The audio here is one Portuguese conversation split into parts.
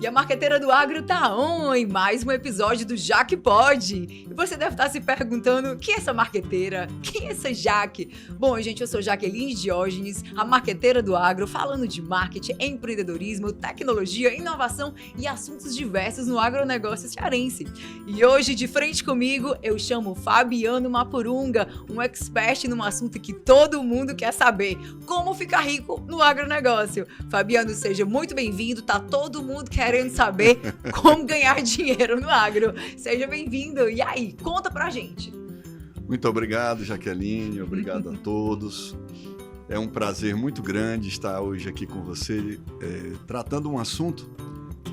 E a marqueteira do agro tá on em mais um episódio do Jaque Pode. E você deve estar se perguntando, quem é essa marqueteira? Quem é essa Jaque? Bom, gente, eu sou Jaqueline Diógenes, a marqueteira do agro, falando de marketing, empreendedorismo, tecnologia, inovação e assuntos diversos no agronegócio cearense. E hoje, de frente comigo, eu chamo Fabiano Mapurunga, um expert num assunto que todo mundo quer saber, como ficar rico no agronegócio. Fabiano, seja muito bem-vindo, tá todo mundo querendo saber como ganhar dinheiro no agro. Seja bem-vindo. E aí, conta pra gente. Muito obrigado, Jaqueline. Obrigado a todos. É um prazer muito grande estar hoje aqui com você, tratando um assunto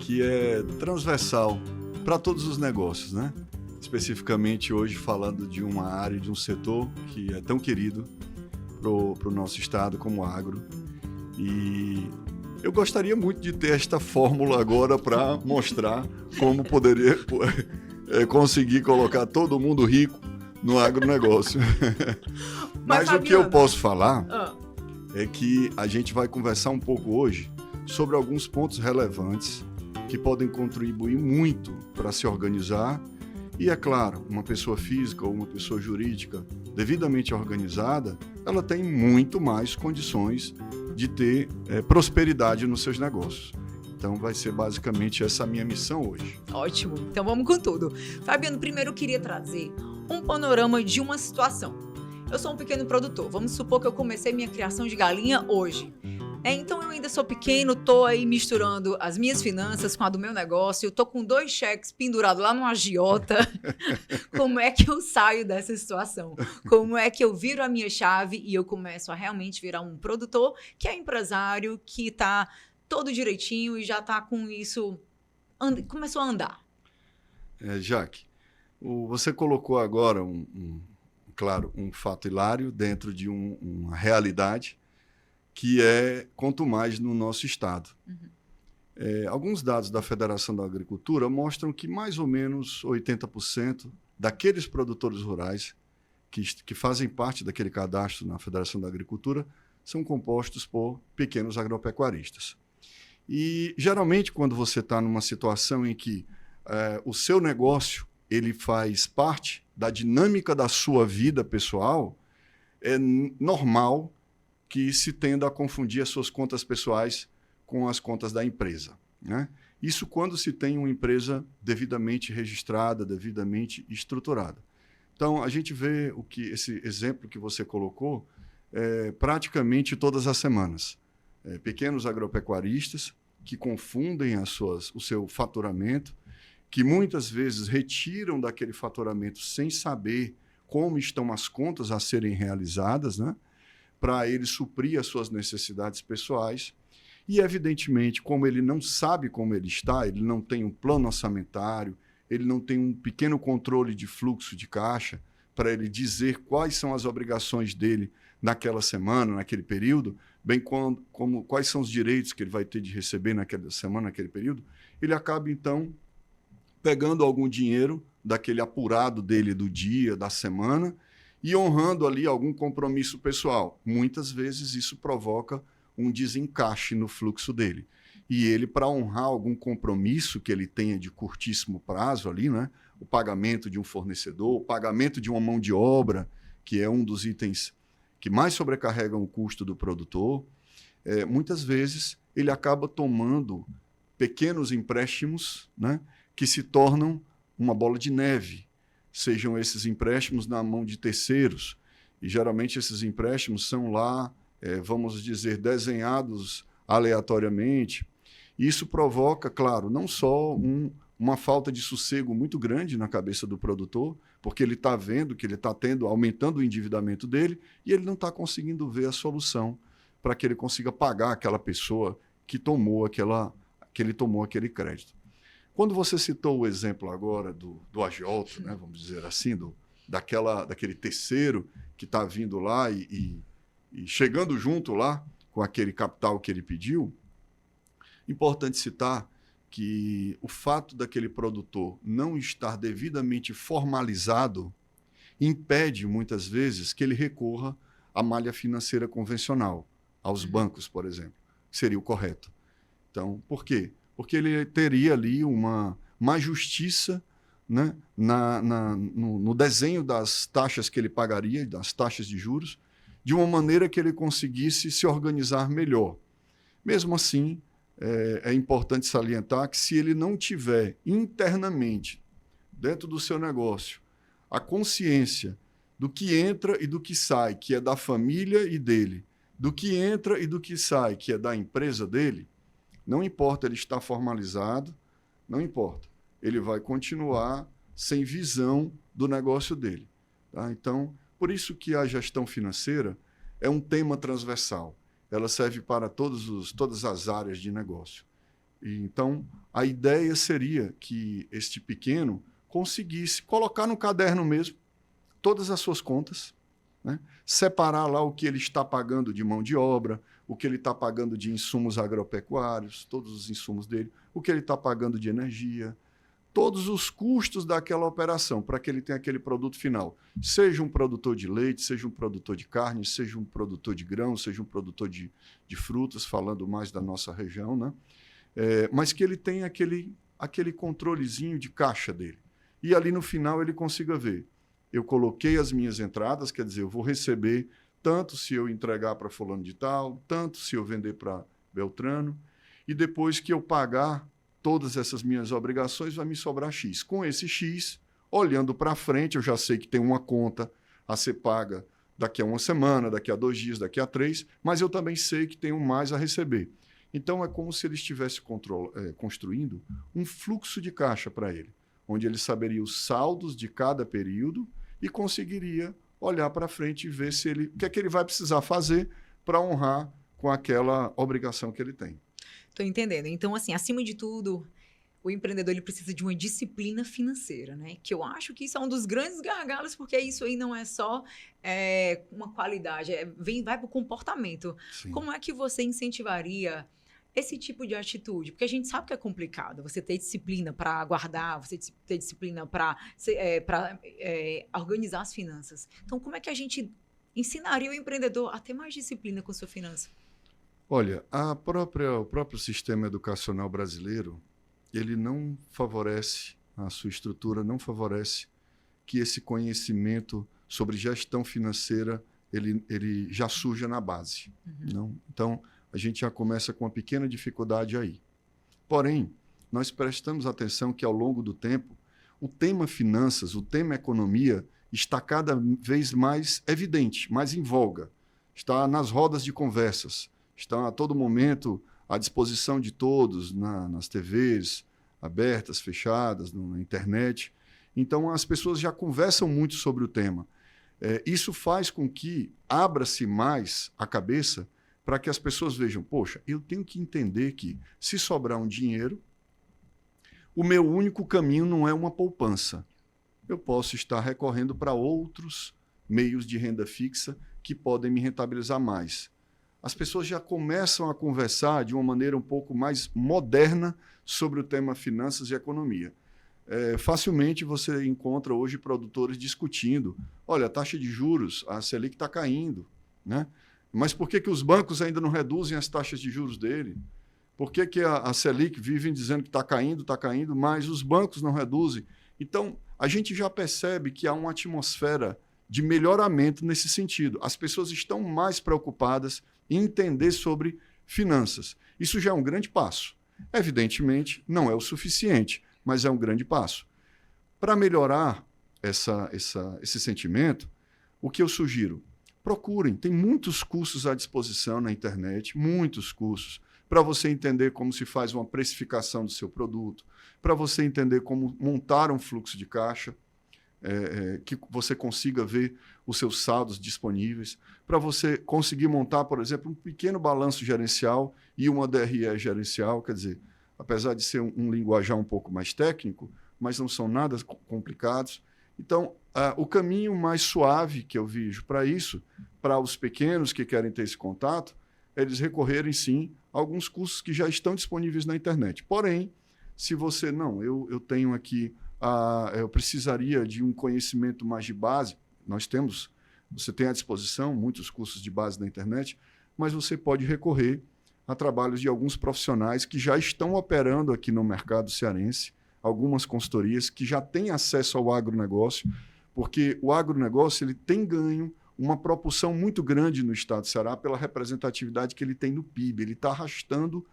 que é transversal para todos os negócios, né? Especificamente hoje falando de uma área, de um setor que é tão querido para o nosso estado como o agro. E eu gostaria muito de ter esta fórmula agora para mostrar como poderia conseguir colocar todo mundo rico no agronegócio. Mas o que eu posso falar é que a gente vai conversar um pouco hoje sobre alguns pontos relevantes que podem contribuir muito para se organizar. E, é claro, uma pessoa física ou uma pessoa jurídica devidamente organizada, ela tem muito mais condições de ter prosperidade nos seus negócios. Então, vai ser basicamente essa a minha missão hoje. Ótimo, então vamos com tudo. Fabiano, primeiro eu queria trazer um panorama de uma situação. Eu sou um pequeno produtor, vamos supor que eu comecei minha criação de galinha hoje. Então eu ainda sou pequeno, tô aí misturando as minhas finanças com a do meu negócio, tô com 2 cheques pendurados lá no agiota. Como é que eu saio dessa situação? Como é que eu viro a minha chave e eu começo a realmente virar um produtor que é empresário, que tá todo direitinho e já tá com isso, começou a andar? Jaque, você colocou agora, claro, um fato hilário dentro de uma realidade que é quanto mais no nosso estado. Alguns dados da Federação da Agricultura mostram que mais ou menos 80% daqueles produtores rurais que fazem parte daquele cadastro na Federação da Agricultura são compostos por pequenos agropecuaristas. E, geralmente, quando você está numa situação em que o seu negócio ele faz parte da dinâmica da sua vida pessoal, é normal que se tenda a confundir as suas contas pessoais com as contas da empresa, né? Isso quando se tem uma empresa devidamente registrada, devidamente estruturada. Então, a gente vê esse exemplo que você colocou praticamente todas as semanas. Pequenos agropecuaristas que confundem o seu faturamento, que muitas vezes retiram daquele faturamento sem saber como estão as contas a serem realizadas, né? Para ele suprir as suas necessidades pessoais. E, evidentemente, como ele não sabe como ele está, ele não tem um plano orçamentário, ele não tem um pequeno controle de fluxo de caixa para ele dizer quais são as obrigações dele naquela semana, naquele período, bem como quais são os direitos que ele vai ter de receber naquela semana, naquele período, ele acaba, então, pegando algum dinheiro daquele apurado dele do dia, da semana, e honrando ali algum compromisso pessoal. Muitas vezes isso provoca um desencaixe no fluxo dele. E ele, para honrar algum compromisso que ele tenha de curtíssimo prazo ali, né? O pagamento de um fornecedor, o pagamento de uma mão de obra, que é um dos itens que mais sobrecarregam o custo do produtor, muitas vezes ele acaba tomando pequenos empréstimos, né? Que se tornam uma bola de neve. Sejam esses empréstimos na mão de terceiros. E, geralmente, esses empréstimos são lá, vamos dizer, desenhados aleatoriamente. Isso provoca, claro, não só uma falta de sossego muito grande na cabeça do produtor, porque ele está vendo que ele está aumentando o endividamento dele e ele não está conseguindo ver a solução para que ele consiga pagar aquela pessoa que ele tomou aquele crédito. Quando você citou o exemplo agora do agiota, né, vamos dizer assim, daquele terceiro que está vindo lá e chegando junto lá com aquele capital que ele pediu, importante citar que o fato daquele produtor não estar devidamente formalizado impede, muitas vezes, que ele recorra à malha financeira convencional, aos bancos, por exemplo, que seria o correto. Então, por quê? porque ele teria ali uma má justiça, né, no desenho das taxas que ele pagaria, das taxas de juros, de uma maneira que ele conseguisse se organizar melhor. Mesmo assim, é importante salientar que se ele não tiver internamente, dentro do seu negócio, a consciência do que entra e do que sai, que é da família e dele, do que entra e do que sai, que é da empresa dele, não importa ele estar formalizado, não importa. Ele vai continuar sem visão do negócio dele. Tá? Então, por isso que a gestão financeira é um tema transversal. Ela serve para todas as áreas de negócio. Então, a ideia seria que este pequeno conseguisse colocar no caderno mesmo todas as suas contas, né? Separar lá o que ele está pagando de mão de obra, o que ele está pagando de insumos agropecuários, todos os insumos dele, o que ele está pagando de energia, todos os custos daquela operação, para que ele tenha aquele produto final. Seja um produtor de leite, seja um produtor de carne, seja um produtor de grãos, seja um produtor de frutas, falando mais da nossa região, né? Mas que ele tenha aquele controlezinho de caixa dele. E ali no final ele consiga ver. Eu coloquei as minhas entradas, quer dizer, eu vou receber tanto se eu entregar para fulano de tal, tanto se eu vender para Beltrano, e depois que eu pagar todas essas minhas obrigações, vai me sobrar X. Com esse X, olhando para frente, eu já sei que tem uma conta a ser paga daqui a uma semana, daqui a 2 dias, daqui a 3, mas eu também sei que tenho mais a receber. Então, é como se ele estivesse construindo um fluxo de caixa para ele, onde ele saberia os saldos de cada período e conseguiria olhar para frente e ver o que é que ele vai precisar fazer para honrar com aquela obrigação que ele tem. Estou entendendo. Então, assim, acima de tudo, o empreendedor ele precisa de uma disciplina financeira, né? Que eu acho que isso é um dos grandes gargalos, porque isso aí não é só uma qualidade, vai para o comportamento. Sim. Como é que você incentivaria esse tipo de atitude? Porque a gente sabe que é complicado. Você ter disciplina para guardar, você ter disciplina para organizar as finanças. Então, como é que a gente ensinaria o empreendedor a ter mais disciplina com sua finança? Olha, o próprio sistema educacional brasileiro, ele não favorece, a sua estrutura não favorece que esse conhecimento sobre gestão financeira ele já surja na base. Uhum. Não? Então, a gente já começa com uma pequena dificuldade aí. Porém, nós prestamos atenção que, ao longo do tempo, o tema finanças, o tema economia, está cada vez mais evidente, mais em voga. Está nas rodas de conversas, está a todo momento à disposição de todos, nas TVs abertas, fechadas, na internet. Então, as pessoas já conversam muito sobre o tema. Isso faz com que abra-se mais a cabeça para que as pessoas vejam, poxa, eu tenho que entender que, se sobrar um dinheiro, o meu único caminho não é uma poupança. Eu posso estar recorrendo para outros meios de renda fixa que podem me rentabilizar mais. As pessoas já começam a conversar de uma maneira um pouco mais moderna sobre o tema finanças e economia. Facilmente você encontra hoje produtores discutindo, olha, a taxa de juros, a Selic está caindo, né? Mas por que os bancos ainda não reduzem as taxas de juros dele? Por que a Selic vivem dizendo que está caindo, mas os bancos não reduzem? Então, a gente já percebe que há uma atmosfera de melhoramento nesse sentido. As pessoas estão mais preocupadas em entender sobre finanças. Isso já é um grande passo. Evidentemente, não é o suficiente, mas é um grande passo. Para melhorar esse sentimento, o que eu sugiro? Procurem, tem muitos cursos à disposição na internet, muitos cursos, para você entender como se faz uma precificação do seu produto, para você entender como montar um fluxo de caixa, que você consiga ver os seus saldos disponíveis, para você conseguir montar, por exemplo, um pequeno balanço gerencial e uma DRE gerencial, quer dizer, apesar de ser um linguajar um pouco mais técnico, mas não são nada complicados. Então, o caminho mais suave que eu vejo para isso, para os pequenos que querem ter esse contato, é eles recorrerem, sim, a alguns cursos que já estão disponíveis na internet. Porém, se você, não, eu tenho aqui, eu precisaria de um conhecimento mais de base, você tem à disposição muitos cursos de base na internet, mas você pode recorrer a trabalhos de alguns profissionais que já estão operando aqui no mercado cearense, algumas consultorias que já têm acesso ao agronegócio, porque o agronegócio ele tem ganho uma propulsão muito grande no estado do Ceará pela representatividade que ele tem no PIB. Ele está arrastando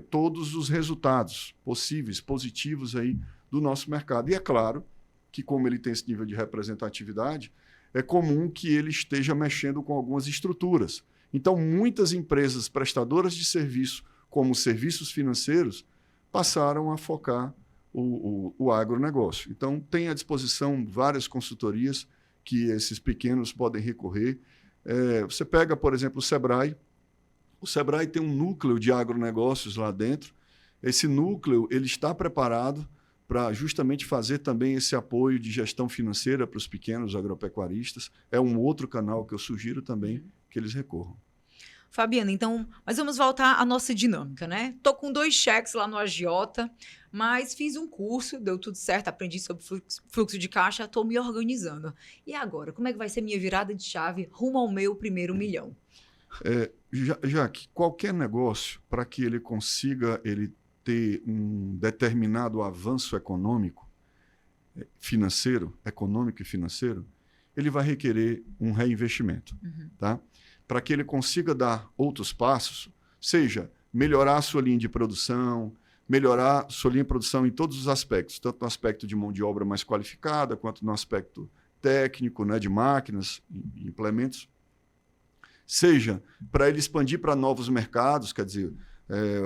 todos os resultados possíveis, positivos aí do nosso mercado. E é claro que, como ele tem esse nível de representatividade, é comum que ele esteja mexendo com algumas estruturas. Então, muitas empresas prestadoras de serviço, como serviços financeiros, passaram a focar o agronegócio. Então, tem à disposição várias consultorias que esses pequenos podem recorrer. Você pega, por exemplo, o Sebrae. O Sebrae tem um núcleo de agronegócios lá dentro. Esse núcleo ele está preparado para justamente fazer também esse apoio de gestão financeira para os pequenos agropecuaristas. É um outro canal que eu sugiro também que eles recorram. Fabiana, então, mas vamos voltar à nossa dinâmica, né? Tô com 2 cheques lá no agiota, mas fiz um curso, deu tudo certo, aprendi sobre fluxo de caixa, estou me organizando. E agora, como é que vai ser minha virada de chave rumo ao meu primeiro milhão? Jaque, qualquer negócio, para que ele consiga ter um determinado avanço econômico e financeiro, ele vai requerer um reinvestimento. Tá? Para que ele consiga dar outros passos, seja melhorar a sua linha de produção, melhorar a sua linha de produção em todos os aspectos, tanto no aspecto de mão de obra mais qualificada, quanto no aspecto técnico, né, de máquinas e implementos, seja para ele expandir para novos mercados, quer dizer,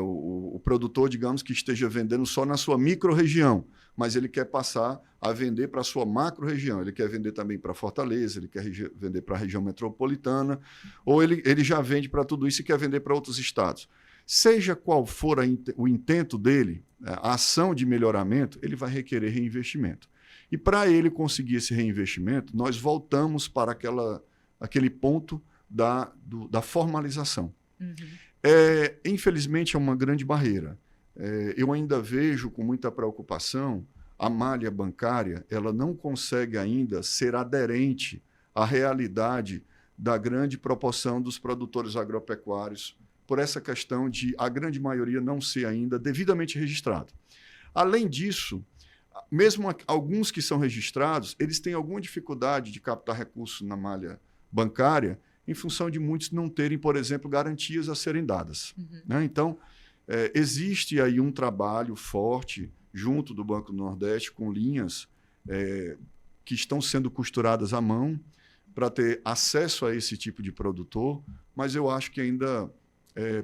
o produtor, digamos, que esteja vendendo só na sua micro-região, mas ele quer passar a vender para a sua macro-região, ele quer vender também para Fortaleza, ele quer vender para a região metropolitana, ou ele já vende para tudo isso e quer vender para outros estados. Seja qual for o intento dele, a ação de melhoramento, ele vai requerer reinvestimento. E para ele conseguir esse reinvestimento, nós voltamos para aquele ponto da formalização. Infelizmente, é uma grande barreira. Eu ainda vejo com muita preocupação a malha bancária, ela não consegue ainda ser aderente à realidade da grande proporção dos produtores agropecuários, por essa questão de a grande maioria não ser ainda devidamente registrado. Além disso, mesmo alguns que são registrados, eles têm alguma dificuldade de captar recursos na malha bancária, em função de muitos não terem, por exemplo, garantias a serem dadas. Né? Então, existe aí um trabalho forte junto do Banco do Nordeste com linhas que estão sendo costuradas à mão para ter acesso a esse tipo de produtor, mas eu acho que ainda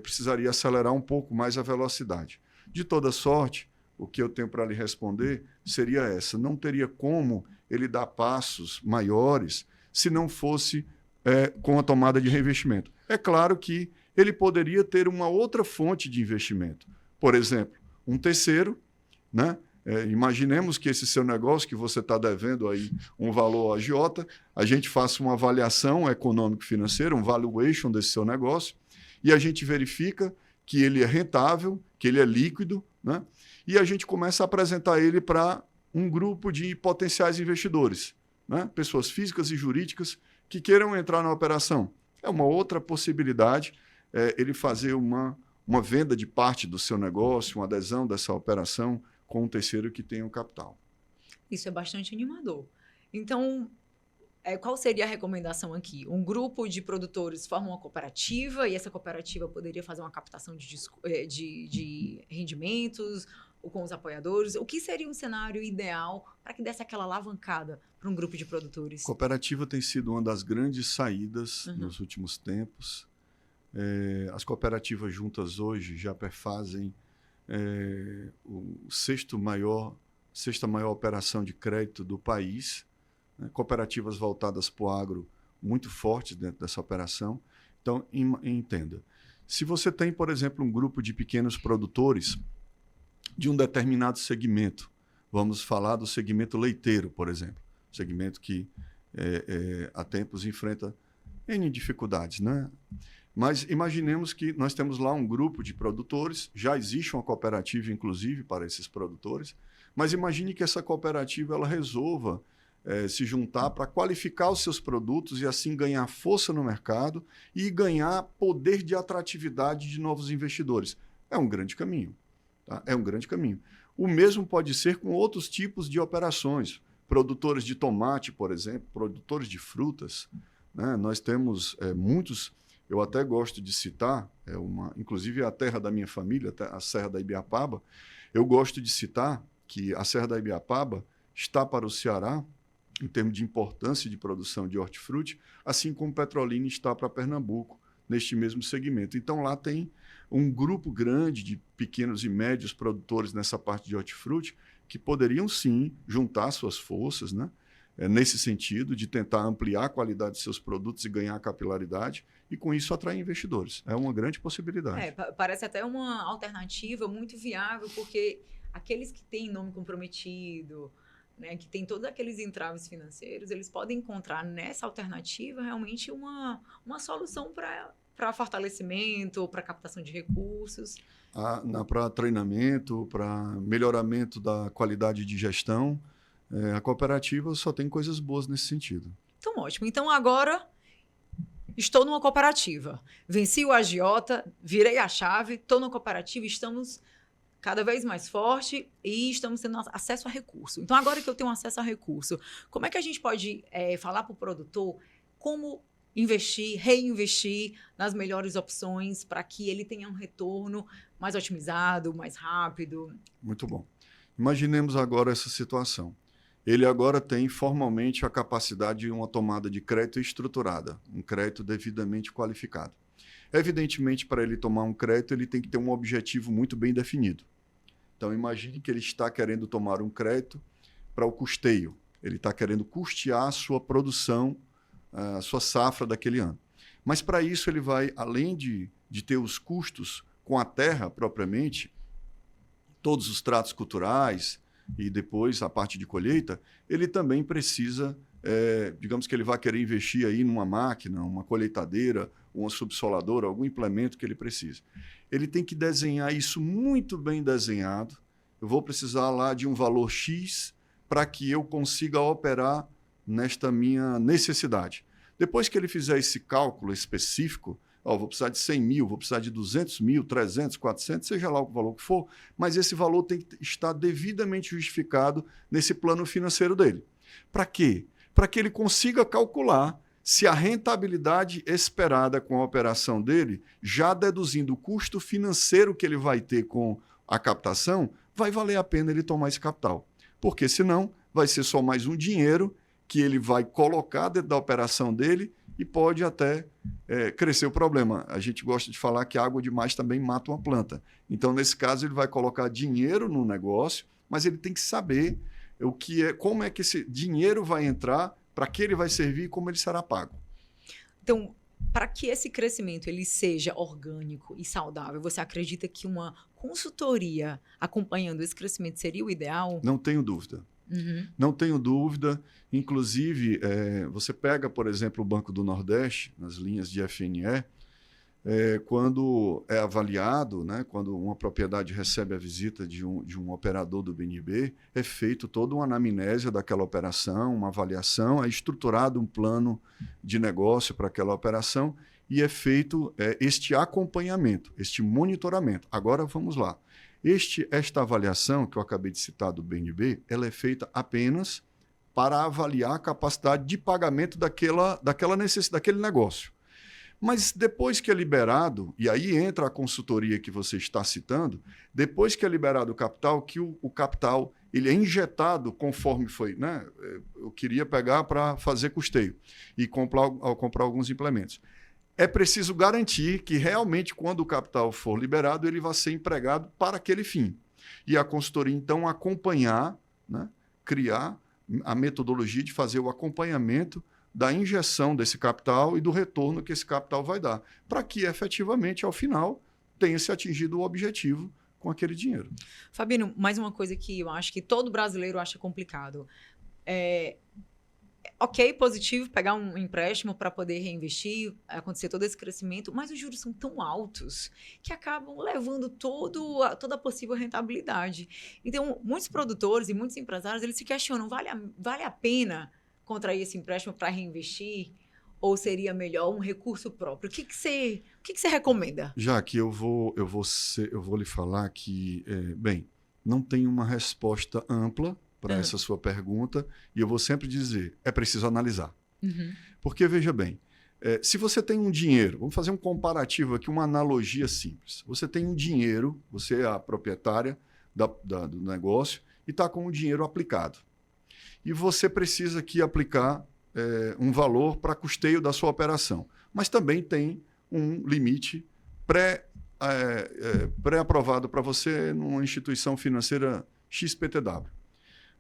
precisaria acelerar um pouco mais a velocidade. De toda sorte, o que eu tenho para lhe responder seria essa: não teria como ele dar passos maiores se não fosse com a tomada de reinvestimento. É claro que ele poderia ter uma outra fonte de investimento. Por exemplo, um terceiro, né? Imaginemos que esse seu negócio, que você está devendo aí um valor ao agiota, a gente faça uma avaliação econômico-financeira, um valuation desse seu negócio, e a gente verifica que ele é rentável, que ele é líquido, né? E a gente começa a apresentar ele para um grupo de potenciais investidores, né? Pessoas físicas e jurídicas que queiram entrar na operação. É uma outra possibilidade ele fazer uma venda de parte do seu negócio, uma adesão dessa operação com um terceiro que tenha o capital. Isso é bastante animador. Então, qual seria a recomendação aqui? Um grupo de produtores forma uma cooperativa e essa cooperativa poderia fazer uma captação de rendimentos ou com os apoiadores? O que seria um cenário ideal para que desse aquela alavancada para um grupo de produtores? Cooperativa tem sido uma das grandes saídas nos últimos tempos. As cooperativas juntas hoje já perfazem sexta maior operação de crédito do país, né? Cooperativas voltadas para o agro muito fortes dentro dessa operação. Então, entenda, se você tem, por exemplo, um grupo de pequenos produtores de um determinado segmento, vamos falar do segmento leiteiro, por exemplo, segmento que há tempos enfrenta N dificuldades, né? Mas imaginemos que nós temos lá um grupo de produtores, já existe uma cooperativa, inclusive, para esses produtores, mas imagine que essa cooperativa ela resolva se juntar para qualificar os seus produtos e assim ganhar força no mercado e ganhar poder de atratividade de novos investidores. É um grande caminho. Tá? É um grande caminho. O mesmo pode ser com outros tipos de operações. Produtores de tomate, por exemplo, produtores de frutas. Né? Nós temos muitos, eu até gosto de citar, inclusive a terra da minha família, a Serra da Ibiapaba, eu gosto de citar que a Serra da Ibiapaba está para o Ceará, em termos de importância de produção de hortifruti, assim como Petrolina está para Pernambuco, neste mesmo segmento. Então, lá tem um grupo grande de pequenos e médios produtores nessa parte de hortifruti que poderiam, sim, juntar suas forças, né? Nesse sentido, de tentar ampliar a qualidade de seus produtos e ganhar capilaridade, e com isso atrair investidores. É uma grande possibilidade. Parece até uma alternativa muito viável, porque aqueles que têm nome comprometido, né, que tem todos aqueles entraves financeiros, eles podem encontrar nessa alternativa realmente uma solução para fortalecimento, para captação de recursos. Para treinamento, para melhoramento da qualidade de gestão, a cooperativa só tem coisas boas nesse sentido. Então, ótimo. Então, agora estou numa cooperativa. Venci o agiota, virei a chave, estou numa cooperativa, estamos cada vez mais forte e estamos tendo acesso a recurso. Então, agora que eu tenho acesso a recurso, como é que a gente pode falar para o produtor como investir, reinvestir nas melhores opções para que ele tenha um retorno mais otimizado, mais rápido? Muito bom. Imaginemos agora essa situação. Ele agora tem formalmente a capacidade de uma tomada de crédito estruturada, um crédito devidamente qualificado. Evidentemente, para ele tomar um crédito, ele tem que ter um objetivo muito bem definido. Então, imagine que ele está querendo tomar um crédito para o custeio. Ele está querendo custear a sua produção, a sua safra daquele ano. Mas, para isso, ele vai, além de ter os custos com a terra propriamente, todos os tratos culturais e depois a parte de colheita, ele também precisa, digamos que ele vai querer investir aí numa máquina, uma colheitadeira, uma subsoladora, algum implemento que ele precisa. Ele tem que desenhar isso muito bem desenhado. Eu vou precisar lá de um valor X para que eu consiga operar nesta minha necessidade. Depois que ele fizer esse cálculo específico, vou precisar de 100 mil, vou precisar de 200 mil, 300, 400, seja lá o valor que for, mas esse valor tem que estar devidamente justificado nesse plano financeiro dele. Para quê? Para que ele consiga calcular se a rentabilidade esperada com a operação dele, já deduzindo o custo financeiro que ele vai ter com a captação, vai valer a pena ele tomar esse capital. Porque senão vai ser só mais um dinheiro que ele vai colocar dentro da operação dele e pode até crescer o problema. A gente gosta de falar que água demais também mata uma planta. Então, nesse caso, ele vai colocar dinheiro no negócio, mas ele tem que saber como é que esse dinheiro vai entrar, para que ele vai servir e como ele será pago. Então, para que esse crescimento ele seja orgânico e saudável, você acredita que uma consultoria acompanhando esse crescimento seria o ideal? Não tenho dúvida. Uhum. Não tenho dúvida. Inclusive, você pega, por exemplo, o Banco do Nordeste, nas linhas de FNE, quando é avaliado, né, quando uma propriedade recebe a visita de um operador do BNB, é feito toda uma anamnésia daquela operação, uma avaliação, é estruturado um plano de negócio para aquela operação e é feito este acompanhamento, este monitoramento. Agora, vamos lá. Esta avaliação que eu acabei de citar do BNB, ela é feita apenas para avaliar a capacidade de pagamento daquela necessidade, daquele negócio. Mas depois que é liberado, e aí entra a consultoria que você está citando, depois que é liberado o capital, que o capital ele é injetado conforme foi, né? Eu queria pegar para fazer custeio e comprar alguns implementos. É preciso garantir que realmente, quando o capital for liberado, ele vai ser empregado para aquele fim. E a consultoria, então, acompanhar, né? Criar a metodologia de fazer o acompanhamento da injeção desse capital e do retorno que esse capital vai dar, para que, efetivamente, ao final, tenha se atingido o objetivo com aquele dinheiro. Fabino, mais uma coisa que eu acho que todo brasileiro acha complicado. ok, positivo pegar um empréstimo para poder reinvestir, acontecer todo esse crescimento, mas os juros são tão altos que acabam levando toda a possível rentabilidade. Então, muitos produtores e muitos empresários, eles se questionam, vale a pena contrair esse empréstimo para reinvestir? Ou seria melhor um recurso próprio? O que você recomenda? Já que eu vou lhe falar que, bem, não tem uma resposta ampla para essa sua pergunta, e eu vou sempre dizer, é preciso analisar. Uhum. Porque, veja bem, se você tem um dinheiro, vamos fazer um comparativo aqui, uma analogia simples. Você tem um dinheiro, você é a proprietária do negócio e está com o dinheiro aplicado. E você precisa aqui aplicar um valor para custeio da sua operação. Mas também tem um limite pré-aprovado para você numa instituição financeira XPTW.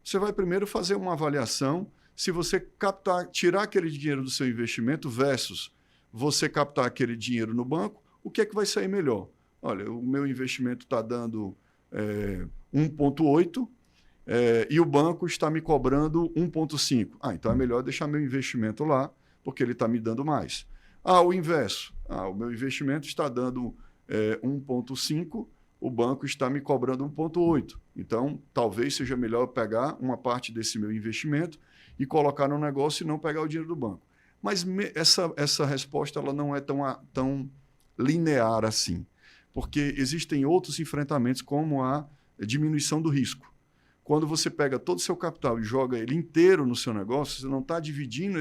Você vai primeiro fazer uma avaliação se você tirar aquele dinheiro do seu investimento versus você captar aquele dinheiro no banco, o que é que vai sair melhor? Olha, o meu investimento está dando 1,8 e o banco está me cobrando 1,5. Então é melhor deixar meu investimento lá, porque ele está me dando mais. O inverso. O meu investimento está dando 1,5, o banco está me cobrando 1,8. Então, talvez seja melhor eu pegar uma parte desse meu investimento e colocar no negócio e não pegar o dinheiro do banco. Mas essa resposta ela não é tão linear assim, porque existem outros enfrentamentos, como a diminuição do risco. Quando você pega todo o seu capital e joga ele inteiro no seu negócio, você não está dividindo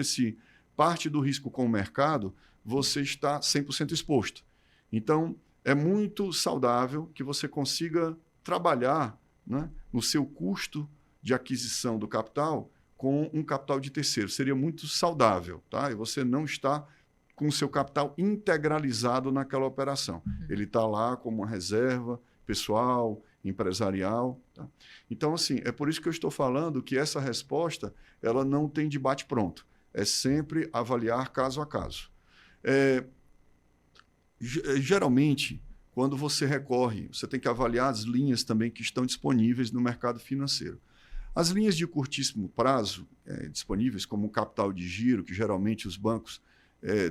parte do risco com o mercado, você está 100% exposto. Então, é muito saudável que você consiga trabalhar, né, no seu custo de aquisição do capital com um capital de terceiro. Seria muito saudável, tá? E você não está com o seu capital integralizado naquela operação. Ele está lá como uma reserva pessoal, empresarial. Tá? Então, assim, é por isso que eu estou falando que essa resposta ela não tem debate pronto. É sempre avaliar caso a caso. Geralmente, quando você recorre, você tem que avaliar as linhas também que estão disponíveis no mercado financeiro. As linhas de curtíssimo prazo disponíveis, como o capital de giro, que geralmente os bancos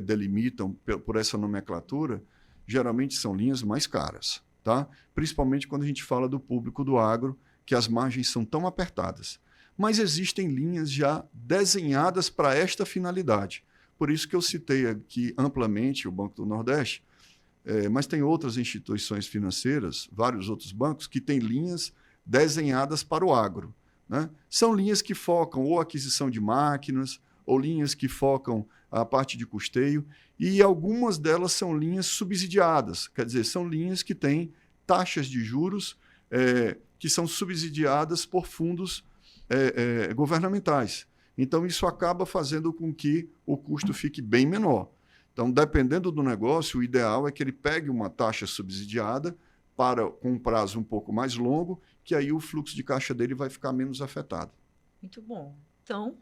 delimitam por essa nomenclatura, geralmente são linhas mais caras, tá? Principalmente quando a gente fala do público do agro, que as margens são tão apertadas. Mas existem linhas já desenhadas para esta finalidade. Por isso que eu citei aqui amplamente o Banco do Nordeste, mas tem outras instituições financeiras, vários outros bancos, que têm linhas desenhadas para o agro. Né? São linhas que focam ou aquisição de máquinas, ou linhas que focam a parte de custeio, e algumas delas são linhas subsidiadas, quer dizer, são linhas que têm taxas de juros que são subsidiadas por fundos governamentais. Então, isso acaba fazendo com que o custo fique bem menor. Então, dependendo do negócio, o ideal é que ele pegue uma taxa subsidiada com um prazo um pouco mais longo, que aí o fluxo de caixa dele vai ficar menos afetado. Muito bom. Então,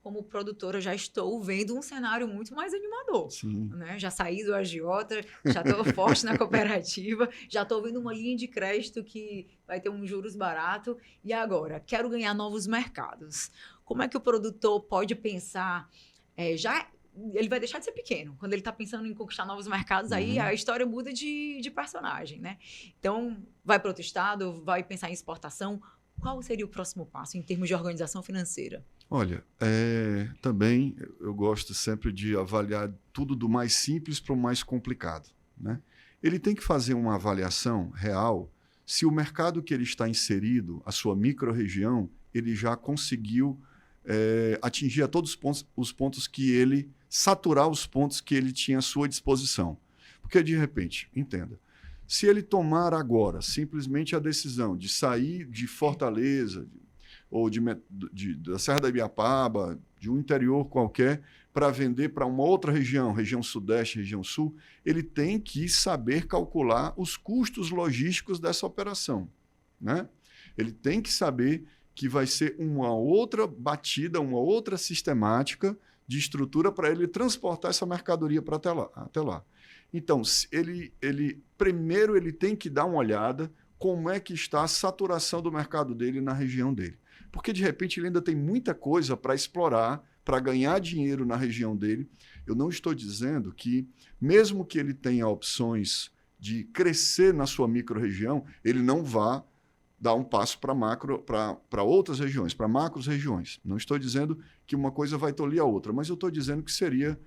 como produtora, já estou vendo um cenário muito mais animador. Sim. Né? Já saí do agiota, já estou forte na cooperativa, já estou vendo uma linha de crédito que vai ter um juros barato. E agora, quero ganhar novos mercados. Como é que o produtor pode pensar? Ele vai deixar de ser pequeno. Quando ele está pensando em conquistar novos mercados, aí a história muda de personagem, né? Então, vai para outro estado, vai pensar em exportação. Qual seria o próximo passo em termos de organização financeira? Olha, também eu gosto sempre de avaliar tudo do mais simples para o mais complicado. Né? Ele tem que fazer uma avaliação real se o mercado que ele está inserido, a sua micro-região, ele já conseguiu atingir a todos os pontos que ele... saturar os pontos que ele tinha à sua disposição. Porque, de repente, entenda, se ele tomar agora simplesmente a decisão de sair de Fortaleza ou da Serra da Ibiapaba, de um interior qualquer, para vender para uma outra região, região Sudeste, região Sul, ele tem que saber calcular os custos logísticos dessa operação. Né? Ele tem que saber que vai ser uma outra batida, uma outra sistemática de estrutura para ele transportar essa mercadoria para até lá. Então, primeiro ele tem que dar uma olhada como é que está a saturação do mercado dele na região dele. Porque, de repente, ele ainda tem muita coisa para explorar, para ganhar dinheiro na região dele. Eu não estou dizendo que, mesmo que ele tenha opções de crescer na sua micro-região, ele não vá dar um passo para outras regiões, para macro-regiões. Não estou dizendo que uma coisa vai tolir a outra, mas eu estou dizendo que seria,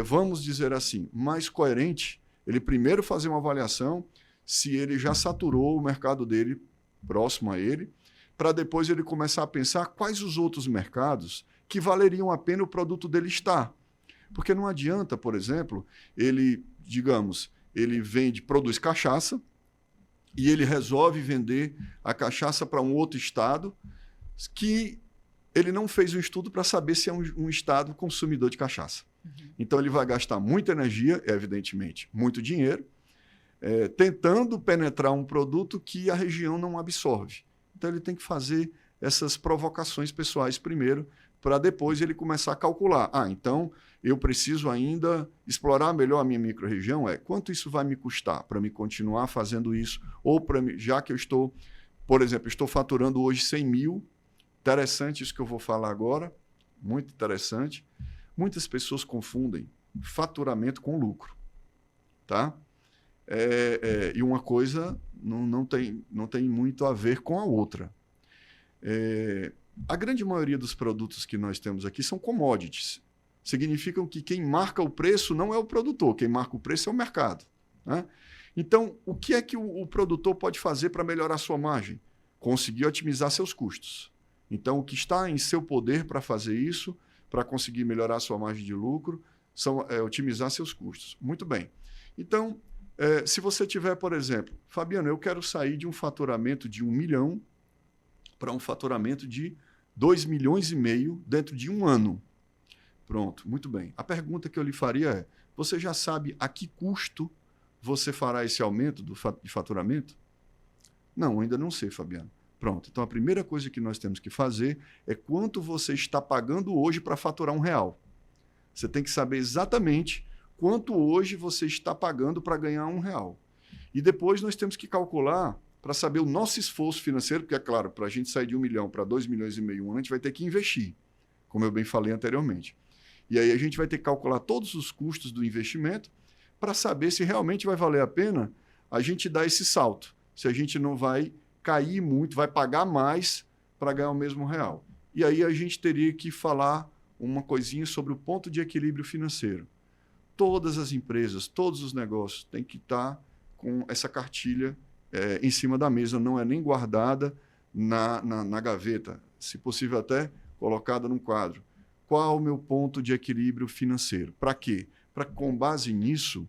vamos dizer assim, mais coerente ele primeiro fazer uma avaliação se ele já saturou o mercado dele, próximo a ele, para depois ele começar a pensar quais os outros mercados que valeriam a pena o produto dele estar. Porque não adianta, por exemplo, ele, digamos, ele produz cachaça e ele resolve vender a cachaça para um outro estado que ele não fez um estudo para saber se é um estado consumidor de cachaça. Então ele vai gastar muita energia, evidentemente, muito dinheiro, tentando penetrar um produto que a região não absorve. Então ele tem que fazer essas provocações pessoais primeiro, para depois ele começar a calcular. Então eu preciso ainda explorar melhor a minha micro-região. Quanto isso vai me custar para me continuar fazendo isso? Ou já que eu estou, por exemplo, estou faturando hoje 100 mil, interessante isso que eu vou falar agora, muito interessante. Muitas pessoas confundem faturamento com lucro, tá? E uma coisa não tem muito a ver com a outra. A grande maioria dos produtos que nós temos aqui são commodities. Significam que quem marca o preço não é o produtor, quem marca o preço é o mercado, né? Então, o que é que o produtor pode fazer para melhorar sua margem? Conseguir otimizar seus custos. Então, o que está em seu poder para fazer isso, para conseguir melhorar sua margem de lucro, é otimizar seus custos. Muito bem. Então, se você tiver, por exemplo, Fabiano, eu quero sair de um faturamento de 1 milhão para um faturamento de 2,5 milhões dentro de um ano. Pronto, muito bem. A pergunta que eu lhe faria é, você já sabe a que custo você fará esse aumento de faturamento? Não, ainda não sei, Fabiano. Pronto, então a primeira coisa que nós temos que fazer é quanto você está pagando hoje para faturar R$1. Você tem que saber exatamente quanto hoje você está pagando para ganhar R$1. E depois nós temos que calcular para saber o nosso esforço financeiro, porque, é claro, para a gente sair de 1 milhão para 2,5 milhões, a gente vai ter que investir, como eu bem falei anteriormente. E aí a gente vai ter que calcular todos os custos do investimento para saber se realmente vai valer a pena a gente dar esse salto, se a gente não vai cair muito, vai pagar mais para ganhar o mesmo real. E aí a gente teria que falar uma coisinha sobre o ponto de equilíbrio financeiro. Todas as empresas, todos os negócios têm que estar com essa cartilha em cima da mesa, não é nem guardada na gaveta, se possível até colocada num quadro. Qual o meu ponto de equilíbrio financeiro? Para quê? Para que, com base nisso,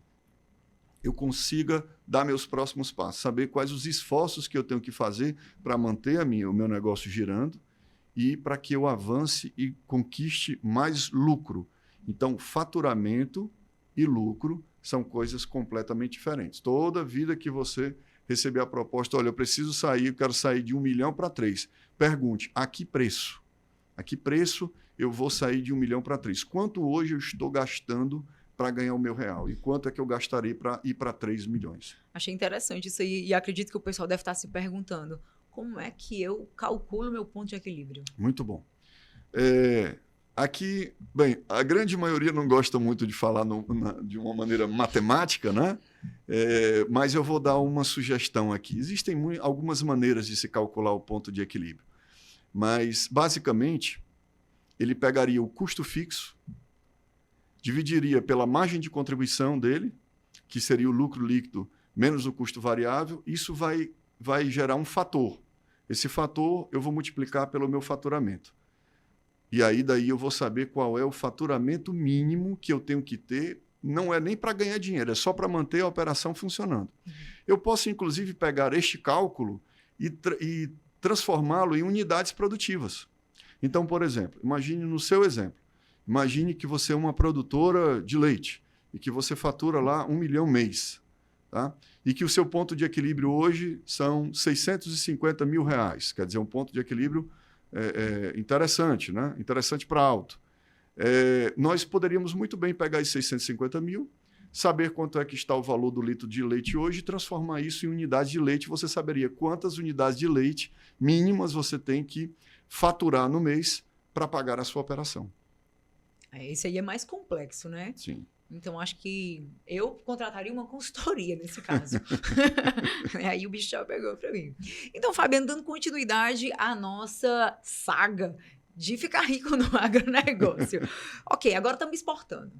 eu consiga dar meus próximos passos, saber quais os esforços que eu tenho que fazer para manter o meu negócio girando e para que eu avance e conquiste mais lucro. Então, faturamento e lucro são coisas completamente diferentes. Toda vida que você receber a proposta, olha, eu preciso sair, eu quero sair de 1 milhão para 3. Pergunte, a que preço? A que preço eu vou sair de 1 milhão para 3? Quanto hoje eu estou gastando para ganhar o meu real? E quanto é que eu gastarei para ir para 3 milhões? Achei interessante isso aí e acredito que o pessoal deve estar se perguntando como é que eu calculo meu ponto de equilíbrio? Muito bom. Aqui, bem, a grande maioria não gosta muito de falar de uma maneira matemática, né? Mas eu vou dar uma sugestão aqui. Existem algumas maneiras de se calcular o ponto de equilíbrio. Mas, basicamente, ele pegaria o custo fixo, dividiria pela margem de contribuição dele, que seria o lucro líquido menos o custo variável. Isso vai gerar um fator. Esse fator eu vou multiplicar pelo meu faturamento. E aí daí eu vou saber qual é o faturamento mínimo que eu tenho que ter. Não é nem para ganhar dinheiro, é só para manter a operação funcionando. Eu posso, inclusive, pegar este cálculo e transformá-lo em unidades produtivas. Então, por exemplo, imagine no seu exemplo, imagine que você é uma produtora de leite e que você fatura lá 1 milhão mês, tá? E que o seu ponto de equilíbrio hoje são R$650 mil. Quer dizer, um ponto de equilíbrio interessante, né? Interessante para alto. Nós poderíamos muito bem pegar esses 650 mil, saber quanto é que está o valor do litro de leite hoje e transformar isso em unidades de leite. Você saberia quantas unidades de leite mínimas você tem que faturar no mês para pagar a sua operação. Esse aí é mais complexo, né? Sim. Então, acho que eu contrataria uma consultoria nesse caso. Aí o bicho já pegou para mim. Então, Fabiano, dando continuidade à nossa saga de ficar rico no agronegócio. Ok, agora estamos exportando,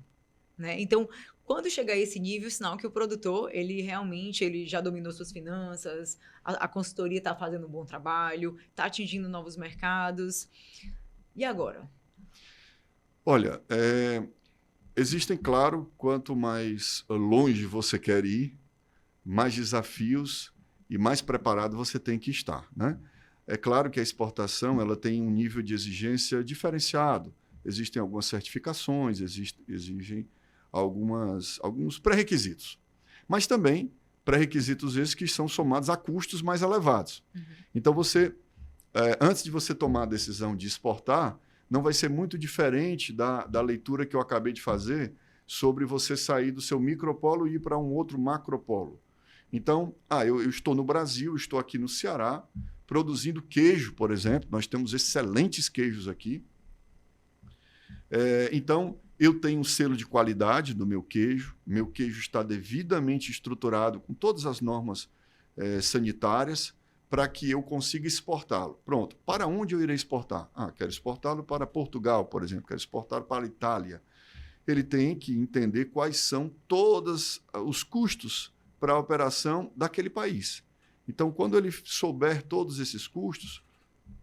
né? Então, quando chegar a esse nível, sinal que o produtor, ele realmente ele já dominou suas finanças, a consultoria está fazendo um bom trabalho, está atingindo novos mercados. E agora? Olha, existem, claro, quanto mais longe você quer ir, mais desafios e mais preparado você tem que estar, né? É claro que a exportação ela tem um nível de exigência diferenciado. Existem algumas certificações, exigem alguns pré-requisitos. Mas também pré-requisitos esses que são somados a custos mais elevados. Uhum. Então, antes de você tomar a decisão de exportar, não vai ser muito diferente da leitura que eu acabei de fazer sobre você sair do seu micropolo e ir para um outro macropolo. Então, eu estou no Brasil, estou aqui no Ceará, produzindo queijo, por exemplo. Nós temos excelentes queijos aqui. Então, eu tenho um selo de qualidade do meu queijo está devidamente estruturado com todas as normas sanitárias para que eu consiga exportá-lo. Pronto. Para onde eu irei exportar? Quero exportá-lo para Portugal, por exemplo, quero exportá-lo para a Itália. Ele tem que entender quais são todos os custos para a operação daquele país. Então, quando ele souber todos esses custos,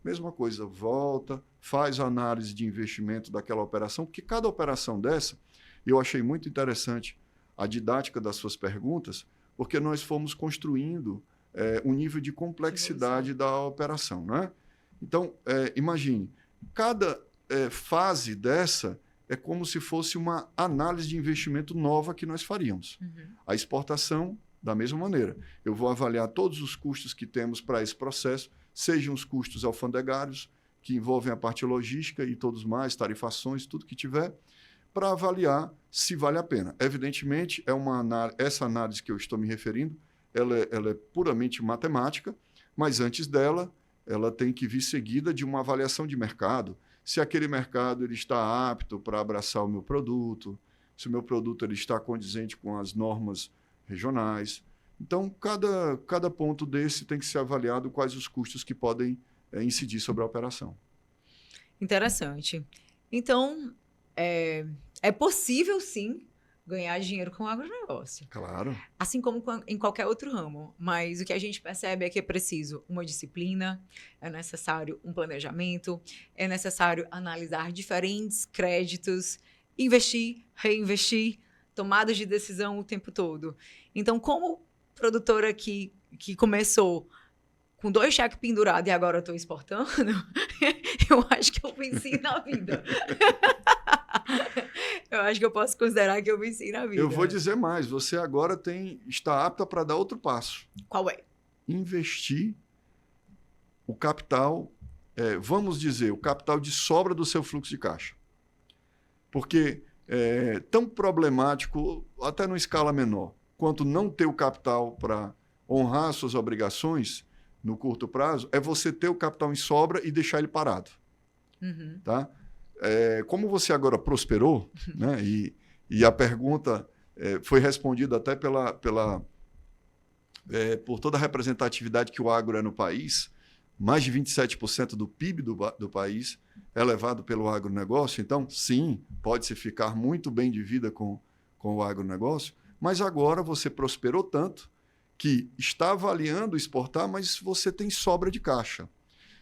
mesma coisa, volta, faz a análise de investimento daquela operação, porque cada operação dessa, eu achei muito interessante a didática das suas perguntas, porque nós fomos construindo um nível de complexidade da operação, não é? Então, imagine, cada fase dessa é como se fosse uma análise de investimento nova que nós faríamos. Uhum. A exportação, da mesma maneira. Eu vou avaliar todos os custos que temos para esse processo, sejam os custos alfandegários, que envolvem a parte logística e todos mais, tarifações, tudo que tiver, para avaliar se vale a pena. Evidentemente, essa análise que eu estou me referindo, ela é puramente matemática, mas antes dela, ela tem que vir seguida de uma avaliação de mercado. Se aquele mercado ele está apto para abraçar o meu produto, se o meu produto ele está condizente com as normas regionais. Então, cada ponto desse tem que ser avaliado quais os custos que podem incidir sobre a operação. Interessante. Então, é possível, sim, ganhar dinheiro com o agronegócio. Claro. Assim como em qualquer outro ramo. Mas o que a gente percebe é que é preciso uma disciplina, é necessário um planejamento, é necessário analisar diferentes créditos, investir, reinvestir, tomadas de decisão o tempo todo. Então, como produtora que começou com 2 cheques pendurados e agora estou exportando, eu acho que eu venci na vida. Eu acho que eu posso considerar que eu venci na vida. Eu vou dizer mais, você agora está apta para dar outro passo. Qual é? Investir o capital, vamos dizer, o capital de sobra do seu fluxo de caixa. Porque tão problemático, até numa escala menor, quanto não ter o capital para honrar suas obrigações no curto prazo, é você ter o capital em sobra e deixar ele parado. Uhum. Tá? Como você agora prosperou, né, e a pergunta foi respondida até por toda a representatividade que o agro é no país, mais de 27% do PIB do país é levado pelo agronegócio. Então, sim, pode-se ficar muito bem de vida com o agronegócio, mas agora você prosperou tanto que está avaliando exportar, mas você tem sobra de caixa.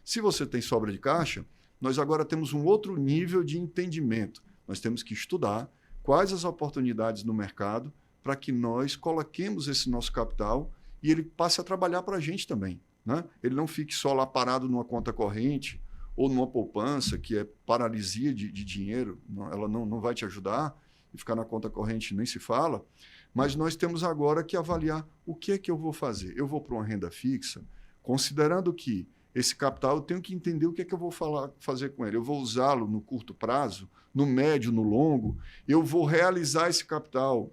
Se você tem sobra de caixa, nós agora temos um outro nível de entendimento. Nós temos que estudar quais as oportunidades no mercado para que nós coloquemos esse nosso capital e ele passe a trabalhar para a gente também. Né? Ele não fique só lá parado numa conta corrente ou numa poupança, que é paralisia de dinheiro, ela não vai te ajudar, e ficar na conta corrente nem se fala, mas nós temos agora que avaliar o que é que eu vou fazer. Eu vou para uma renda fixa, considerando que esse capital eu tenho que entender o que é que eu vou fazer com ele. Eu vou usá-lo no curto prazo, no médio, no longo, eu vou realizar esse capital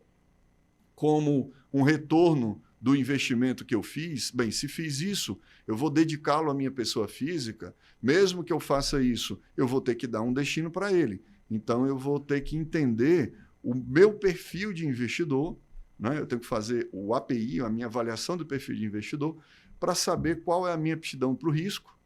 como um retorno do investimento que eu fiz. Bem, se fiz isso, eu vou dedicá-lo à minha pessoa física, mesmo que eu faça isso, eu vou ter que dar um destino para ele. Então, eu vou ter que entender o meu perfil de investidor, né? Eu tenho que fazer o API, a minha avaliação do perfil de investidor, para saber qual é a minha aptidão para o risco